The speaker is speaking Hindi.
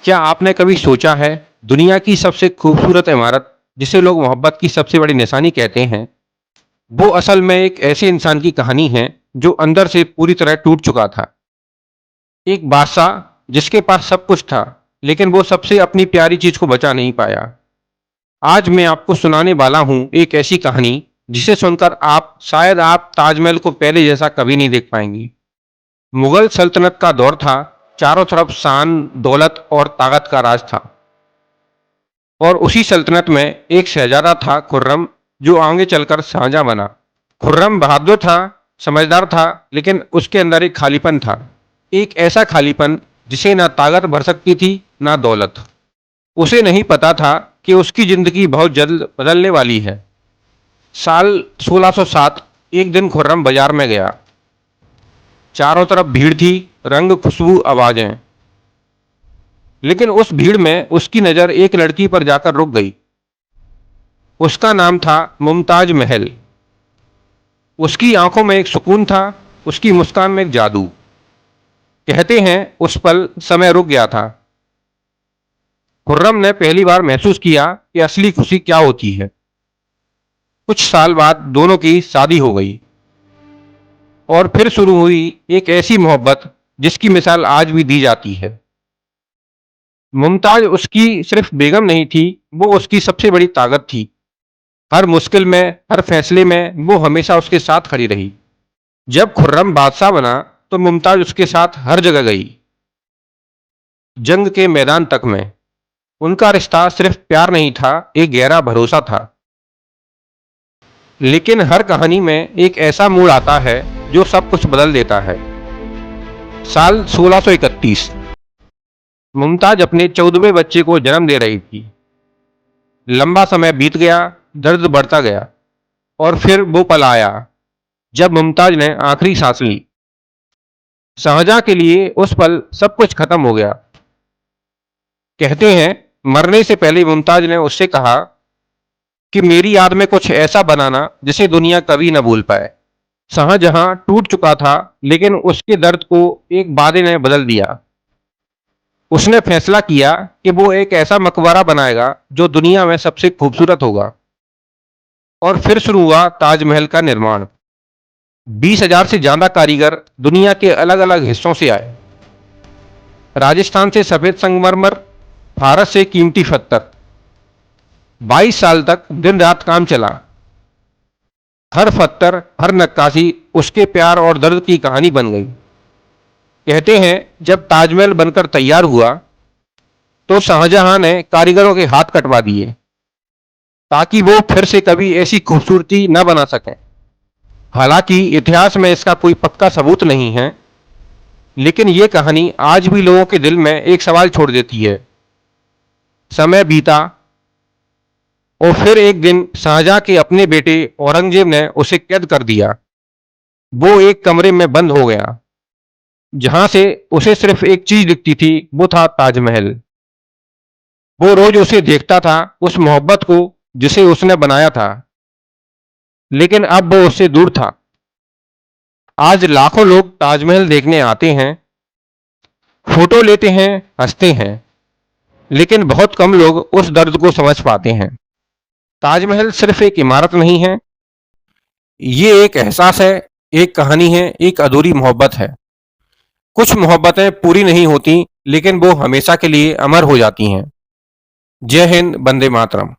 क्या आपने कभी सोचा है दुनिया की सबसे खूबसूरत इमारत जिसे लोग मोहब्बत की सबसे बड़ी निशानी कहते हैं वो असल में एक ऐसे इंसान की कहानी है जो अंदर से पूरी तरह टूट चुका था। एक बादशाह जिसके पास सब कुछ था लेकिन वो सबसे अपनी प्यारी चीज को बचा नहीं पाया। आज मैं आपको सुनाने वाला हूँ एक ऐसी कहानी जिसे सुनकर आप ताजमहल को पहले जैसा कभी नहीं देख पाएंगी। मुगल सल्तनत का दौर था। चारों तरफ शान दौलत और ताकत का राज था और उसी सल्तनत में एक शहजादा था खुर्रम जो आगे चलकर शाहजहां बना। खुर्रम बहादुर था, समझदार था, लेकिन उसके अंदर एक खालीपन था। एक ऐसा खालीपन जिसे ना ताकत भर सकती थी ना दौलत। उसे नहीं पता था कि उसकी जिंदगी बहुत जल्द बदलने वाली है। साल 1607 एक दिन खुर्रम बाजार में गया। चारों तरफ भीड़ थी, रंग खुशबू आवाजें। लेकिन उस भीड़ में उसकी नजर एक लड़की पर जाकर रुक गई। उसका नाम था मुमताज महल। उसकी आंखों में एक सुकून था, उसकी मुस्कान में एक जादू। कहते हैं उस पल समय रुक गया था। खुर्रम ने पहली बार महसूस किया कि असली खुशी क्या होती है। कुछ साल बाद दोनों की शादी हो गई और फिर शुरू हुई एक ऐसी मोहब्बत जिसकी मिसाल आज भी दी जाती है। मुमताज उसकी सिर्फ बेगम नहीं थी, वो उसकी सबसे बड़ी ताकत थी। हर मुश्किल में, हर फैसले में वो हमेशा उसके साथ खड़ी रही। जब खुर्रम बादशाह बना तो मुमताज उसके साथ हर जगह गई, जंग के मैदान तक में। उनका रिश्ता सिर्फ प्यार नहीं था, एक गहरा भरोसा था। लेकिन हर कहानी में एक ऐसा मोड़ आता है जो सब कुछ बदल देता है। साल 1631 मुमताज अपने 14वें बच्चे को जन्म दे रही थी। लंबा समय बीत गया, दर्द बढ़ता गया और फिर वो पल आया जब मुमताज ने आखिरी सांस ली। शाहजहां के लिए उस पल सब कुछ खत्म हो गया। कहते हैं मरने से पहले मुमताज ने उससे कहा कि मेरी याद में कुछ ऐसा बनाना जिसे दुनिया कभी न भूल पाए। शाहजहां टूट चुका था लेकिन उसके दर्द को एक वादे ने बदल दिया। उसने फैसला किया कि वो एक ऐसा मकबरा बनाएगा जो दुनिया में सबसे खूबसूरत होगा। और फिर शुरू हुआ ताजमहल का निर्माण। 20,000 से ज्यादा कारीगर दुनिया के अलग अलग हिस्सों से आए। राजस्थान से सफेद संगमरमर, भारत से कीमती पत्थर। 22 साल तक दिन रात काम चला। हर पत्थर, हर नक्काशी उसके प्यार और दर्द की कहानी बन गई। कहते हैं जब ताजमहल बनकर तैयार हुआ तो शाहजहां ने कारीगरों के हाथ कटवा दिए ताकि वो फिर से कभी ऐसी खूबसूरती न बना सकें। हालांकि इतिहास में इसका कोई पक्का सबूत नहीं है, लेकिन ये कहानी आज भी लोगों के दिल में एक सवाल छोड़ देती है। समय बीता और फिर एक दिन शाहजहां के अपने बेटे औरंगजेब ने उसे कैद कर दिया। वो एक कमरे में बंद हो गया जहां से उसे सिर्फ एक चीज दिखती थी, वो था ताजमहल। वो रोज उसे देखता था, उस मोहब्बत को जिसे उसने बनाया था, लेकिन अब वो उससे दूर था। आज लाखों लोग ताजमहल देखने आते हैं, फोटो लेते हैं, हंसते हैं, लेकिन बहुत कम लोग उस दर्द को समझ पाते हैं। ताजमहल सिर्फ एक इमारत नहीं है, ये एक एहसास है, एक कहानी है, एक अधूरी मोहब्बत है। कुछ मोहब्बतें पूरी नहीं होती लेकिन वो हमेशा के लिए अमर हो जाती हैं। जय हिंद, वंदे मातरम।